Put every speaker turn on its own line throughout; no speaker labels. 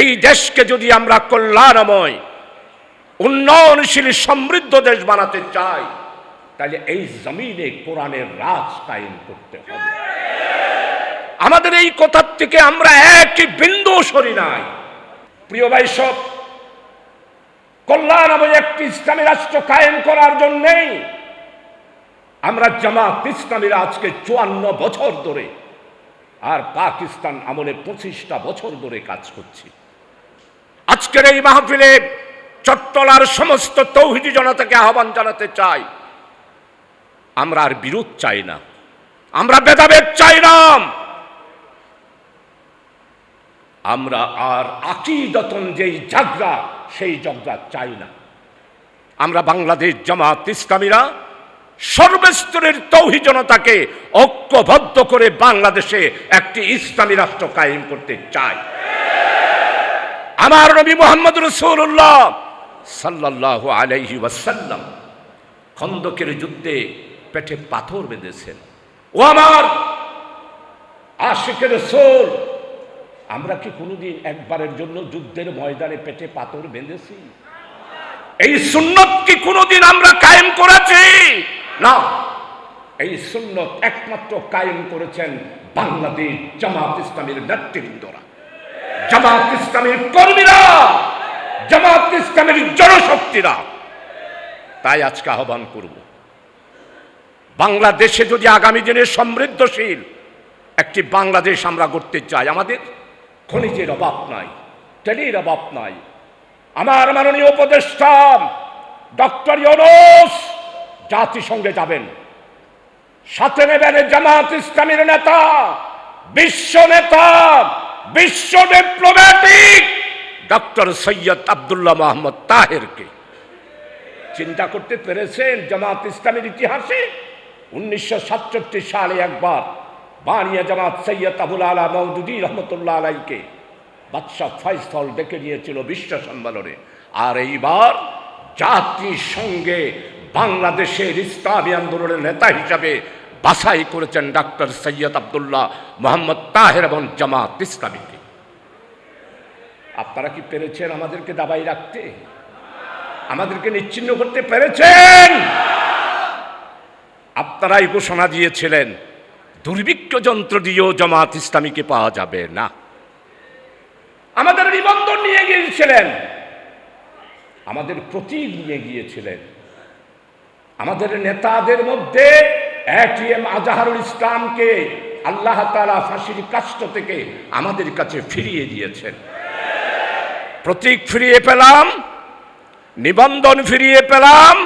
এই দেশকে যদি আমরা কল্যাণময় উন্নয়নশীল সমৃদ্ধ দেশ বানাতে চাই, তাহলে এই জমিনে কোরআনের রাজ কায়েম করতে হবে। আমাদের এই কথার থেকে আমরা একই বিন্দু সরি নাই। প্রিয় ভাই সব, কল্যাণময় একটি ইসলামী রাষ্ট্র কায়েম করার জন্যেই আমরা জামাত ইসলামীরা আজকে 54 বছর ধরে, আর পাকিস্তান আমলে 25টা বছর ধরে কাজ করছি। আজকের এই মাহফিলে চট্টলার সমস্ত তৌহিদি জনতাকে আহ্বান জানাতে চাই, আমরা আর বিরোধ চাই না, আমরা ভেদাভেদ চাই না, আমরা আর আকীদাতন যেই ঝগড়া সেই ঝগড়া চাই না। আমরা বাংলাদেশ জামাত ইসলামীরা সর্বস্তরের তৌহিদি জনতাকে ঐক্যবদ্ধ করে বাংলাদেশে একটি ইসলামী রাষ্ট্র কায়েম করতে চাই। আমার নবী মুহাম্মদ রাসূলুল্লাহ সাল্লাল্লাহু আলাইহি ওয়াসাল্লাম খন্দকের যুদ্ধে পেটে পাথর বেঁধেছেন। ও আমার আশিকের রাসূল, আমরা কি কোনোদিন একবারের জন্য যুদ্ধের ময়দানে পেটে পাথর বেঁধেছি? এই সুন্নত কি কোনোদিন আমরা কায়েম করেছি? না, এই সুন্নত একমাত্র কায়েম করেছেন বাংলাদেশ জামাত ইসলামীর নেতৃবৃন্দরা, জামাত ইসলামীর কর্মীরা, জামাত ইসলামীর জনশক্তিরা। তাই আজকে আহ্বান করব, বাংলাদেশে যদি আগামী দিনে সমৃদ্ধশীল একটি বাংলাদেশ আমরা গড়তে চাই, আমাদের খনিজের অভাব নাই, তেলের অভাব নাই। আমার মাননীয় উপদেষ্টা ডক্টর ইউনূস জাতিসংঘে যাবেন, সাথে নেবেন জামাত ইসলামীর নেতা, বিশ্ব নেতা, বিশ্ব ডিপ্লোম্যাটিক ডক্টর সৈয়দ আব্দুল্লাহ মোহাম্মদ তাহেরকে। চিন্তা করতে পেরেছেন জামাত ইসলামীর ইতিহাসে 1967 সালে একবার বানিয়া জামাত সৈয়দ আবুল আলা মওদুদী রহমতুল্লাহ আলাইকে বাদশাহ ফয়সাল ডেকে নিয়েছিল বিশ্ব সম্মেলনে। আর এইবার জাতিসংঘে বাংলাদেশের ইসলামী আন্দোলনের নেতা হিসাবে বাছাই করেছেন ডক্টর সৈয়দ আব্দুল্লাহ মোহাম্মদ তাহের এবং জামাত ইসলামীকে। আপনারা কি পেরেছেন আমাদেরকে দাবাই রাখতে? আমাদেরকে নিচ্ছিন্ন করতে পেরেছেন? আপনারাই ঘোষণা দিয়েছিলেন দুর্ভিক্ষ যন্ত্র দিয়েও জামাত ইসলামীকে পাওয়া যাবে না। আমাদের নিবন্ধন নিয়ে গিয়েছিলেন, আমাদের প্রতীক নিয়ে গিয়েছিলেন। আমাদের নেতাদের মধ্যে এটিএম আজহারুল ইসলামকে আল্লাহ তাআলা ফাঁসির কাষ্ঠ থেকে আমাদের কাছে ফিরিয়ে দিয়েছেন। প্রতীক ফিরিয়ে পেলাম, নিবন্ধন ফিরিয়ে পেলাম,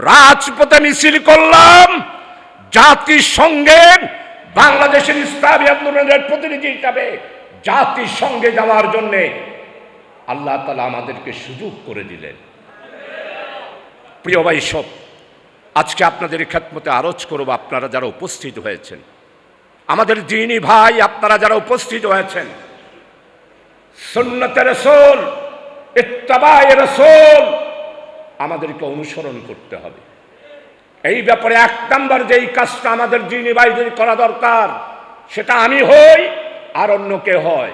রাজপথে মিছিল করলাম, জাতিসংঘে বাংলাদেশের ইসলামী আন্দোলনের প্রতিনিধি হিসাবে জাতিসংঘে যাওয়ার জন্যে আল্লাহ তাআলা আমাদেরকে সুযোগ করে দিলেন। প্রিয় ভাই সব, আজকে আপনাদের খেদমতে আরজ করব, আপনারা যারা উপস্থিত হয়েছেন, আমাদের দ্বীনী ভাই আপনারা যারা উপস্থিত হয়েছেন, সুন্নতে রাসূল, ইত্তেবায়ে রাসূল আমাদেরকে অনুসরণ করতে হবে। এই ব্যাপারে 1 নম্বর যেই কাজটা আমাদের দ্বীনী ভাইদের করা দরকার, সেটা আমি হই আর অন্য কেউ হয়।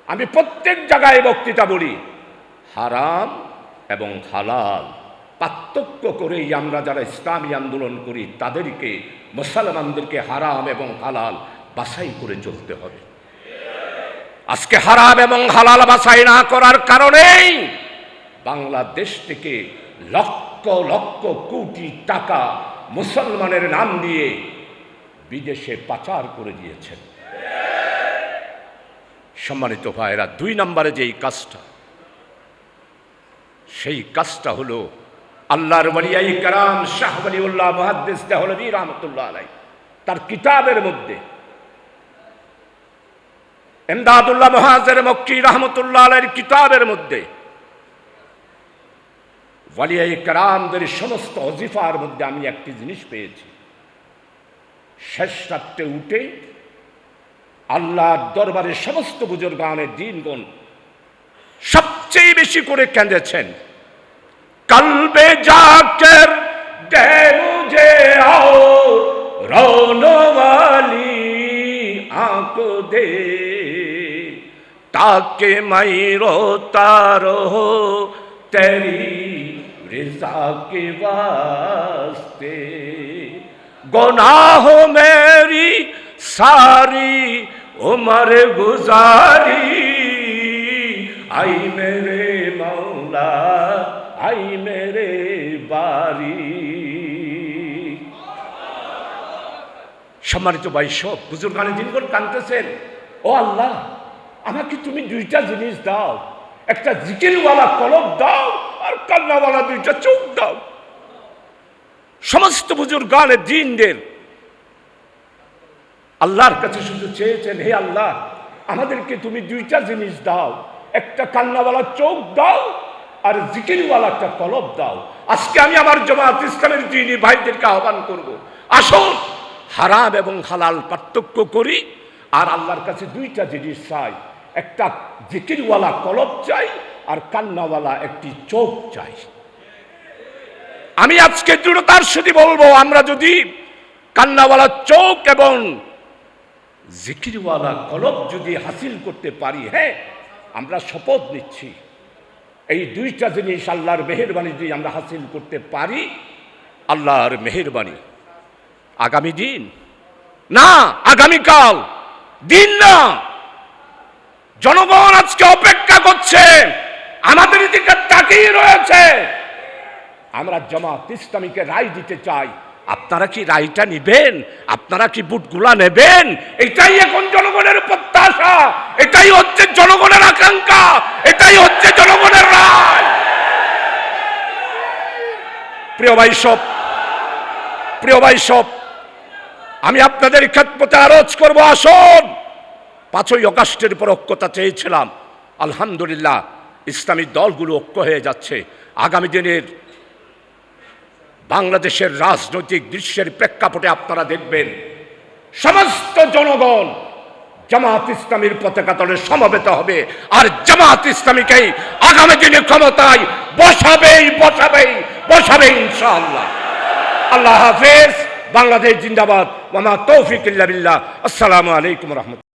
আমি প্রত্যেক জায়গায় বক্তৃতা বলি, হারাম এবং হালাল পার্থক্য করেই আমরা যারা ইসলামী আন্দোলন করি তাদেরকে, মুসলমানদেরকে হারাম এবং হালাল বাছাই করে চলতে হবে। আজকে হারাম এবং হালাল বাছাই না করার কারণেই বাংলাদেশ থেকে লক্ষ লক্ষ কোটি টাকা মুসলমানের নাম দিয়ে বিদেশে পাচার করে দিয়েছেন। সম্মানিত ভাইরা, 2 নম্বরে যেই কাজটা, সেই কাজটা হলো আল্লাহর ওলিয়ায়ে কেরাম শাহ ওলিউল্লাহ মুহাদ্দিস দেহলভী রহমতুল্লাহ আলাইহি তার কিতাবের মধ্যে, ইমদাদুল্লাহ মুহাজির মক্কি রহমতুল্লাহ আলাইহির কিতাবের মধ্যে ওলিয়ায়ে কেরামদের সমস্ত ওজিফার মধ্যে আমি একটি জিনিস পেয়েছি। শেষ রাত্রে উঠে আল্লাহর দরবারে সমস্ত বুজুর্গানে দ্বীনগণ সবচেয়ে বেশি করে কেঁদেছেন, কলবে জাকের দে মুঝে আও রৌনো ওয়ালি আঁখো দে, जाके मैं रोता रहो तेरी रज़ा के वास्ते, गुनाह मेरी सारी उम्र गुजारी, आई मेरे मौला आई मेरे बारी। সম্মানিত ভাই সব বুজুর্গানে জিনগণ কাঁদতেছেন, ও আল্লাহ আমাকে তুমি দুইটা জিনিস দাও, একটা জিকিরওয়ালা কলব দাও আর কান্নাওয়ালা দুইটা চোখ দাও। সমস্ত বুজুর্গানে জিনদের আল্লাহর কাছে শুধু চেয়েছেন, হে আল্লাহ আমাদেরকে তুমি দুইটা জিনিস দাও, একটা কান্নাওয়ালা চোখ দাও আর জিকিরওয়ালা একটা কলব দাও। আজকে আমি আমার জামাত ইসলামের দিনী ভাইদেরকে আহ্বান করব, আসুন হারাম এবং হালাল পার্থক্য করি আর আল্লাহর কাছে দুইটা জিনিস চাই, একটা জিকিরওয়ালা কলব চাই আর কান্নাওয়ালা একটি চোখ চাই। আমি আজকে দৃঢ়তার সাথে বলবো, আমরা যদি কান্নাওয়ালা চোখ এবং জিকিরওয়ালা কলব যদি হাসিল করতে পারি, হ্যাঁ আমরা শপথ নিচ্ছি এই দুইটা জিনিস আল্লাহর মেহেরবানি যদি আমরা হাসিল করতে পারি, আল্লাহর মেহেরবানি আগামী দিন না, আগামীকাল দিন না, জনগণ আজকে অপেক্ষা করছে, আমাদের দিকে তাকিয়ে রয়েছে। আমরা জামাত ইসলামীকে রায় দিতে চাই, আপনারা কি রায়টা নেবেন? আপনারা কি বুটগুলা নেবেন? এটাই এখন জনগণের প্রত্যাশা, এটাই হচ্ছে জনগণের আকাঙ্ক্ষা, এটাই হচ্ছে জনগণের রায়। প্রিয় ভাই সব আমি আপনাদের খেদমতে আরজ করব, আসুন 5ই আগস্টের পর ঐক্যতা চেয়েছিলাম, আলহামদুলিল্লাহ ইসলামী দলগুলো ঐক্য হয়ে যাচ্ছে। আগামী দিনের বাংলাদেশের রাজনৈতিক দৃশ্যের প্রেক্ষাপটে আপনারা দেখবেন সমস্ত জনগণ জামাত ইসলামীর পতাকা তলে সমবেত হবে আর জামাত ইসলামীকেই আগামী দিনে ক্ষমতায় বসাবে ইনশাআল্লাহ। আল্লাহ হাফেজ। বাংলাদেশ জিন্দাবাদ। ওয়া মা তৌফিক ইল্লা বিল্লাহ। আসসালামু আলাইকুম ওয়া রাহমাতুল্লাহ।